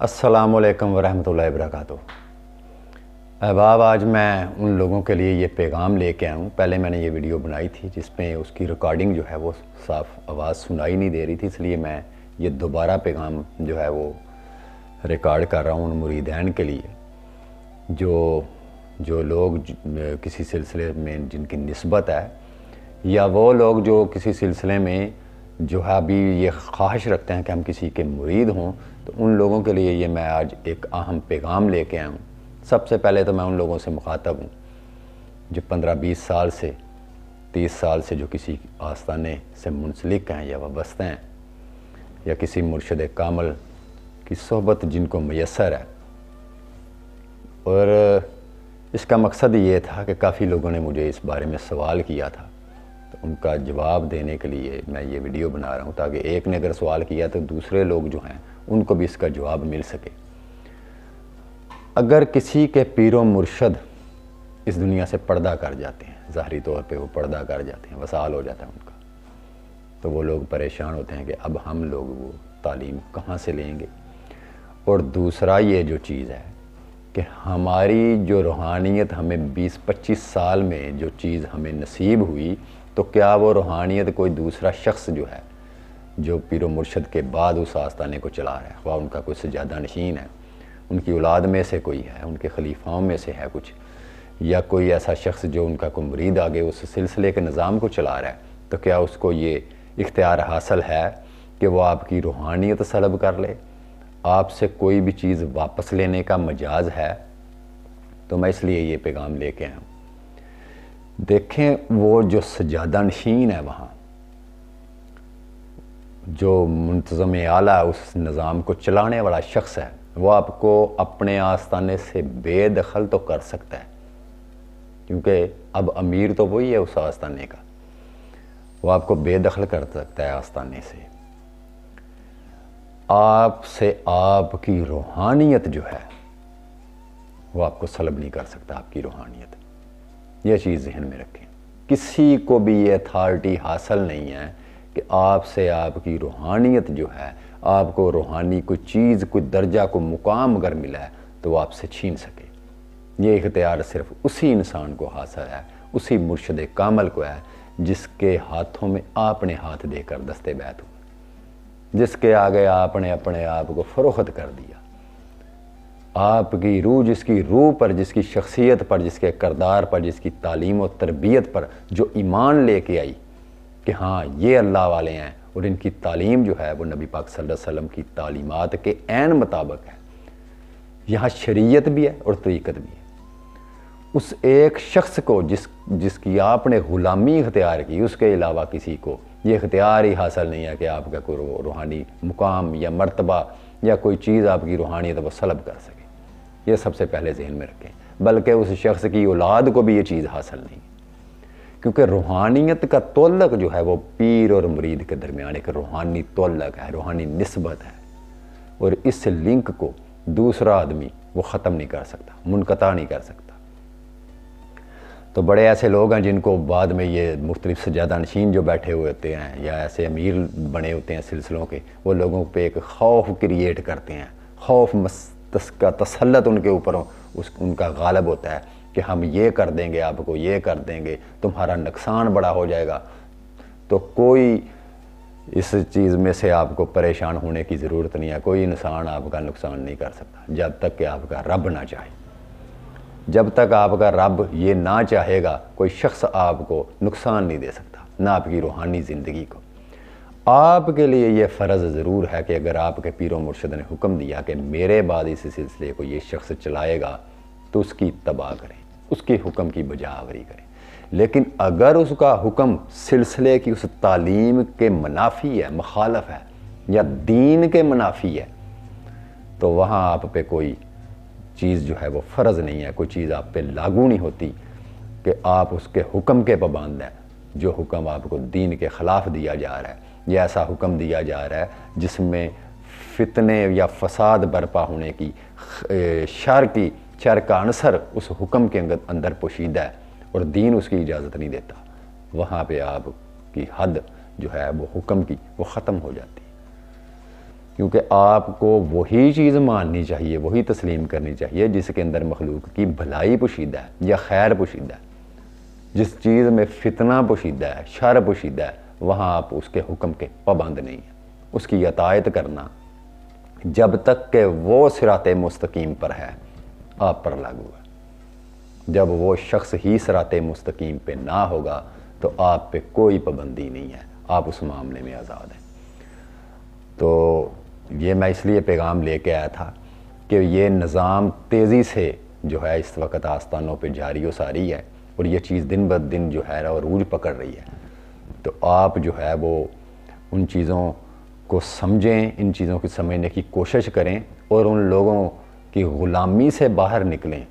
السلام علیکم ورحمۃ اللہ وبرکاتہ۔ احباب، آج میں ان لوگوں کے لیے یہ پیغام لے کے آیا ہوں۔ پہلے میں نے یہ ویڈیو بنائی تھی جس میں اس کی ریکارڈنگ جو ہے وہ صاف آواز سنائی نہیں دے رہی تھی، اس لیے میں یہ دوبارہ پیغام جو ہے وہ ریکارڈ کر رہا ہوں ان مریدین کے لیے جو لوگ کسی سلسلے میں جن کی نسبت ہے، یا وہ لوگ جو کسی سلسلے میں جو ہے ابھی یہ خواہش رکھتے ہیں کہ ہم کسی کے مرید ہوں، تو ان لوگوں کے لیے یہ میں آج ایک اہم پیغام لے کے آیا ہوں۔ سب سے پہلے تو میں ان لوگوں سے مخاطب ہوں جو 15-20 سال سے 30 سال سے جو کسی آستانے سے منسلک ہیں یا وابستہ ہیں، یا کسی مرشد کامل کی صحبت جن کو میسر ہے۔ اور اس کا مقصد یہ تھا کہ کافی لوگوں نے مجھے اس بارے میں سوال کیا تھا، تو ان کا جواب دینے کے لیے میں یہ ویڈیو بنا رہا ہوں، تاکہ ایک نے اگر سوال کیا تو دوسرے لوگ جو ہیں ان کو بھی اس کا جواب مل سکے۔ اگر کسی کے پیر و مرشد اس دنیا سے پردہ کر جاتے ہیں، ظاہری طور پہ وہ پردہ کر جاتے ہیں، وصال ہو جاتا ہے ان کا، تو وہ لوگ پریشان ہوتے ہیں کہ اب ہم لوگ وہ تعلیم کہاں سے لیں گے۔ اور دوسرا یہ جو چیز ہے کہ ہماری جو روحانیت ہمیں 20-25 سال میں جو چیز ہمیں نصیب ہوئی، تو کیا وہ روحانیت کوئی دوسرا شخص جو ہے جو پیر و مرشد کے بعد اس آستانے کو چلا رہا ہے، خواہ ان کا کوئی سجادہ نشین ہے، ان کی اولاد میں سے کوئی ہے، ان کے خلیفاؤں میں سے ہے کچھ، یا کوئی ایسا شخص جو ان کا کوئی مرید آگے اس سلسلے کے نظام کو چلا رہا ہے، تو کیا اس کو یہ اختیار حاصل ہے کہ وہ آپ کی روحانیت سلب کر لے، آپ سے کوئی بھی چیز واپس لینے کا مجاز ہے؟ تو میں اس لیے یہ پیغام لے کے آیا ہوں۔ دیکھیں، وہ جو سجادہ نشین ہے وہاں، جو منتظم اعلیٰ اس نظام کو چلانے والا شخص ہے، وہ آپ کو اپنے آستانے سے بے دخل تو کر سکتا ہے، کیونکہ اب امیر تو وہی ہے اس آستانے کا، وہ آپ کو بے دخل کر سکتا ہے آستانے سے۔ آپ سے آپ کی روحانیت جو ہے وہ آپ کو سلب نہیں کر سکتا، آپ کی روحانیت۔ یہ چیز ذہن میں رکھیں، کسی کو بھی یہ اتھارٹی حاصل نہیں ہے کہ آپ سے آپ کی روحانیت جو ہے، آپ کو روحانی کوئی چیز، کوئی درجہ، کوئی مقام اگر ملا ہے تو وہ آپ سے چھین سکے۔ یہ اختیار صرف اسی انسان کو حاصل ہے، اسی مرشد کامل کو ہے جس کے ہاتھوں میں آپ نے ہاتھ دے کر دستے بیعت ہوا، جس کے آگے آپ نے اپنے آپ کو فروخت کر دیا۔ آپ کی روح، جس کی روح پر، جس کی شخصیت پر، جس کے کردار پر، جس کی تعلیم و تربیت پر جو ایمان لے کے آئی کہ ہاں یہ اللہ والے ہیں، اور ان کی تعلیم جو ہے وہ نبی پاک صلی اللہ علیہ وسلم کی تعلیمات کے عین مطابق ہے، یہاں شریعت بھی ہے اور طریقت بھی ہے۔ اس ایک شخص کو جس کی آپ نے غلامی اختیار کی، اس کے علاوہ کسی کو یہ اختیار ہی حاصل نہیں ہے کہ آپ کا کوئی روحانی مقام یا مرتبہ یا کوئی چیز آپ کی روحانیت وہ سلب کر سکے۔ یہ سب سے پہلے ذہن میں رکھیں، بلکہ اس شخص کی اولاد کو بھی یہ چیز حاصل نہیں، کیونکہ روحانیت کا تعلق جو ہے وہ پیر اور مرید کے درمیان ایک روحانی تعلق ہے، روحانی نسبت ہے، اور اس لنک کو دوسرا آدمی وہ ختم نہیں کر سکتا، منقطع نہیں کر سکتا۔ تو بڑے ایسے لوگ ہیں جن کو بعد میں یہ مختلف سجادہ نشین جو بیٹھے ہوئے ہوتے ہیں یا ایسے امیر بنے ہوتے ہیں سلسلوں کے، وہ لوگوں پہ ایک خوف کریٹ کرتے ہیں، خوف کا تسلط ان کے اوپر ان کا غالب ہوتا ہے کہ ہم یہ کر دیں گے، آپ کو یہ کر دیں گے، تمہارا نقصان بڑا ہو جائے گا۔ تو کوئی اس چیز میں سے آپ کو پریشان ہونے کی ضرورت نہیں ہے، کوئی انسان آپ کا نقصان نہیں کر سکتا جب تک کہ آپ کا رب نہ چاہے۔ جب تک آپ کا رب یہ نہ چاہے گا، کوئی شخص آپ کو نقصان نہیں دے سکتا، نہ آپ کی روحانی زندگی کو۔ آپ کے لیے یہ فرض ضرور ہے کہ اگر آپ کے پیر و مرشد نے حکم دیا کہ میرے بعد اس سلسلے کو یہ شخص چلائے گا، تو اس کی اتباع کریں، اس کے حکم کی بجا آوری کریں۔ لیکن اگر اس کا حکم سلسلے کی اس تعلیم کے منافی ہے، مخالف ہے، یا دین کے منافی ہے، تو وہاں آپ پہ کوئی چیز جو ہے وہ فرض نہیں ہے، کوئی چیز آپ پہ لاگو نہیں ہوتی کہ آپ اس کے حکم کے پابند ہیں، جو حکم آپ کو دین کے خلاف دیا جا رہا ہے، یا ایسا حکم دیا جا رہا ہے جس میں فتنے یا فساد برپا ہونے کی شر کا عنصر اس حکم کے اندر پوشیدہ ہے، اور دین اس کی اجازت نہیں دیتا، وہاں پہ آپ کی حد جو ہے وہ حکم کی وہ ختم ہو جاتی ہے۔ کیونکہ آپ کو وہی چیز ماننی چاہیے، وہی تسلیم کرنی چاہیے جس کے اندر مخلوق کی بھلائی پوشیدہ ہے یا خیر پوشیدہ ہے۔ جس چیز میں فتنہ پوشیدہ ہے، شر پوشیدہ ہے، وہاں آپ اس کے حکم کے پابند نہیں ہیں۔ اس کی اطاعت کرنا جب تک کہ وہ صراط مستقیم پر ہے آپ پر لاگو ہے۔ جب وہ شخص ہی صراط مستقیم پہ نہ ہوگا تو آپ پہ کوئی پابندی نہیں ہے، آپ اس معاملے میں آزاد ہیں۔ تو یہ میں اس لیے پیغام لے کے آیا تھا کہ یہ نظام تیزی سے جو ہے اس وقت آستانوں پہ جاری و ساری ہے، اور یہ چیز دن بہ دن جو ہے عروج پکڑ رہی ہے۔ تو آپ جو ہے وہ ان چیزوں کو سمجھیں، ان چیزوں کی سمجھنے کی کوشش کریں، اور ان لوگوں کی غلامی سے باہر نکلیں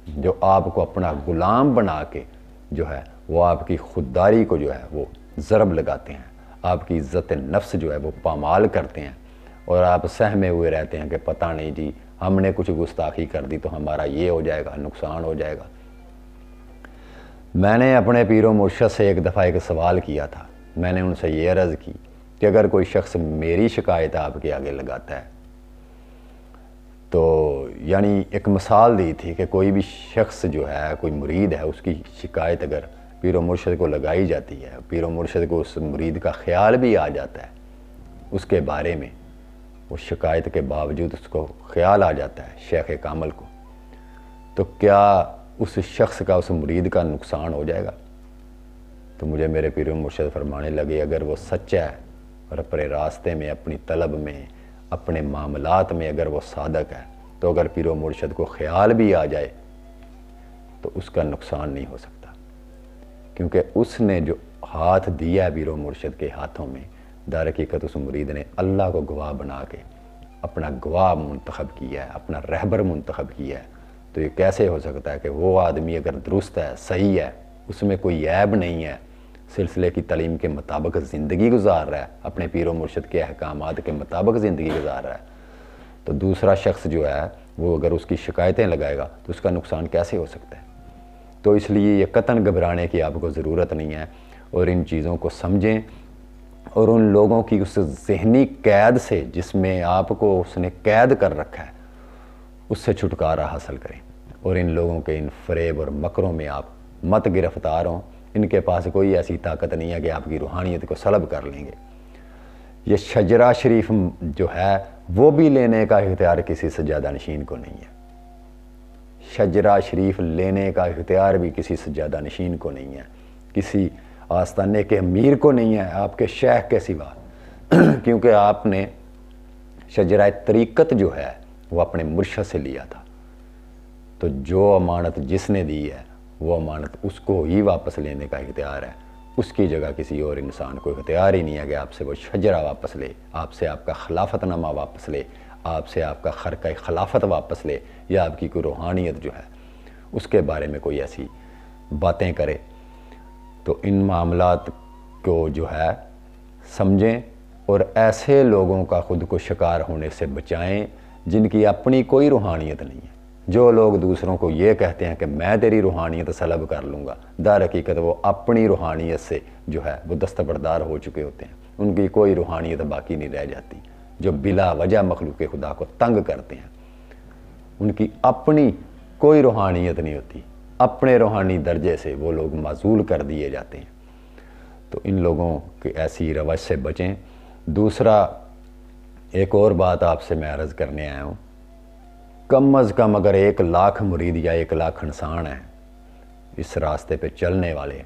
جو آپ کو اپنا غلام بنا کے جو ہے وہ آپ کی خودداری کو جو ہے وہ ضرب لگاتے ہیں، آپ کی عزت نفس جو ہے وہ پامال کرتے ہیں، اور آپ سہمے ہوئے رہتے ہیں کہ پتہ نہیں جی ہم نے کچھ گستاخی کر دی تو ہمارا یہ ہو جائے گا، نقصان ہو جائے گا۔ میں نے اپنے پیر و مرشد سے ایک دفعہ ایک سوال کیا تھا، میں نے ان سے یہ عرض کی کہ اگر کوئی شخص میری شکایت آپ کے آگے لگاتا ہے تو یعنی ایک مثال دی تھی کہ کوئی بھی شخص جو ہے، کوئی مرید ہے، اس کی شکایت اگر پیر و مرشد کو لگائی جاتی ہے، پیر و مرشد کو اس مرید کا خیال بھی آ جاتا ہے اس کے بارے میں، اس شکایت کے باوجود اس کو خیال آ جاتا ہے شیخ کامل کو، تو کیا اس شخص کا، اس مرید کا نقصان ہو جائے گا؟ تو مجھے میرے پیر و مرشد فرمانے لگے اگر وہ سچا ہے اور اپنے راستے میں، اپنی طلب میں، اپنے معاملات میں اگر وہ صادق ہے، تو اگر پیر و مرشد کو خیال بھی آ جائے تو اس کا نقصان نہیں ہو سکتا، کیونکہ اس نے جو ہاتھ دیا ہے پیر و مرشد کے ہاتھوں میں، در حقیقت اس مرید نے اللہ کو گواہ بنا کے اپنا گواہ منتخب کیا ہے، اپنا رہبر منتخب کیا ہے۔ تو یہ کیسے ہو سکتا ہے کہ وہ آدمی اگر درست ہے، صحیح ہے، اس میں کوئی عیب نہیں ہے، سلسلے کی تعلیم کے مطابق زندگی گزار رہا ہے، اپنے پیر و مرشد کے احکامات کے مطابق زندگی گزار رہا ہے، تو دوسرا شخص جو ہے وہ اگر اس کی شکایتیں لگائے گا تو اس کا نقصان کیسے ہو سکتا ہے؟ تو اس لیے یہ قطعاً گھبرانے کی آپ کو ضرورت نہیں ہے، اور ان چیزوں کو سمجھیں، اور ان لوگوں کی اس ذہنی قید سے جس میں آپ کو اس نے قید کر رکھا ہے اس سے چھٹکارا حاصل کریں، اور ان لوگوں کے ان فریب اور مکروں میں آپ مت گرفتار ہوں۔ ان کے پاس کوئی ایسی طاقت نہیں ہے کہ آپ کی روحانیت کو سلب کر لیں گے۔ یہ شجرہ شریف جو ہے وہ بھی لینے کا اختیار کسی سجادہ نشین کو نہیں ہے، شجرہ شریف لینے کا اختیار بھی کسی سجادہ نشین کو نہیں ہے، کسی آستانے کے امیر کو نہیں ہے آپ کے شیخ کے سوا، کیونکہ آپ نے شجرہ طریقت جو ہے وہ اپنے مرشد سے لیا تھا، تو جو امانت جس نے دی ہے وہ امانت اس کو ہی واپس لینے کا اختیار ہے، اس کی جگہ کسی اور انسان کو اختیار ہی نہیں ہے کہ آپ سے وہ شجرہ واپس لے، آپ سے آپ کا خلافت نامہ واپس لے، آپ سے آپ کا خرقہ خلافت واپس لے، یا آپ کی کوئی روحانیت جو ہے اس کے بارے میں کوئی ایسی باتیں کرے۔ تو ان معاملات کو جو ہے سمجھیں، اور ایسے لوگوں کا خود کو شکار ہونے سے بچائیں جن کی اپنی کوئی روحانیت نہیں ہے۔ جو لوگ دوسروں کو یہ کہتے ہیں کہ میں تیری روحانیت سلب کر لوں گا، در حقیقت وہ اپنی روحانیت سے جو ہے وہ دستبردار ہو چکے ہوتے ہیں، ان کی کوئی روحانیت باقی نہیں رہ جاتی، جو بلا وجہ مخلوق خدا کو تنگ کرتے ہیں ان کی اپنی کوئی روحانیت نہیں ہوتی، اپنے روحانی درجے سے وہ لوگ معزول کر دیے جاتے ہیں۔ تو ان لوگوں کی ایسی روش سے بچیں۔ دوسرا ایک اور بات آپ سے میں عرض کرنے آیا ہوں، کم از کم اگر 1,00,000 مرید یا 1,00,000 انسان ہیں اس راستے پہ چلنے والے،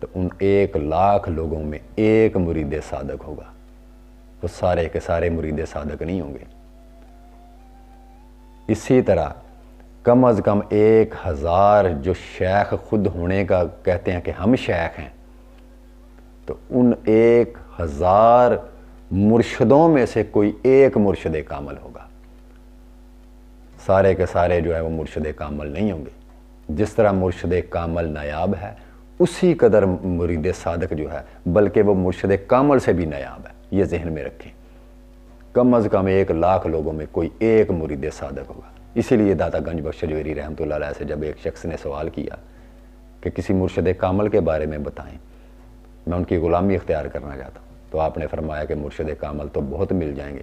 تو ان 1,00,000 لوگوں میں ایک مرید صادق ہوگا، وہ سارے کے سارے مرید صادق نہیں ہوں گے۔ اسی طرح کم از کم 1,000 جو شیخ خود ہونے کا کہتے ہیں کہ ہم شیخ ہیں، تو ان 1,000 مرشدوں میں سے کوئی ایک مرشد کامل ہوگا، سارے کے سارے جو ہے وہ مرشد کامل نہیں ہوں گے۔ جس طرح مرشد کامل نایاب ہے اسی قدر مرید صادق جو ہے بلکہ وہ مرشد کامل سے بھی نایاب ہے، یہ ذہن میں رکھیں۔ کم از کم 1,00,000 لوگوں میں کوئی ایک مرید صادق ہوگا۔ اسی لیے داتا گنج بخش جویری رحمۃ اللہ علیہ سے جب ایک شخص نے سوال کیا کہ کسی مرشد کامل کے بارے میں بتائیں، میں ان کی غلامی اختیار کرنا چاہتا ہوں، تو آپ نے فرمایا کہ مرشد کامل تو بہت مل جائیں گے،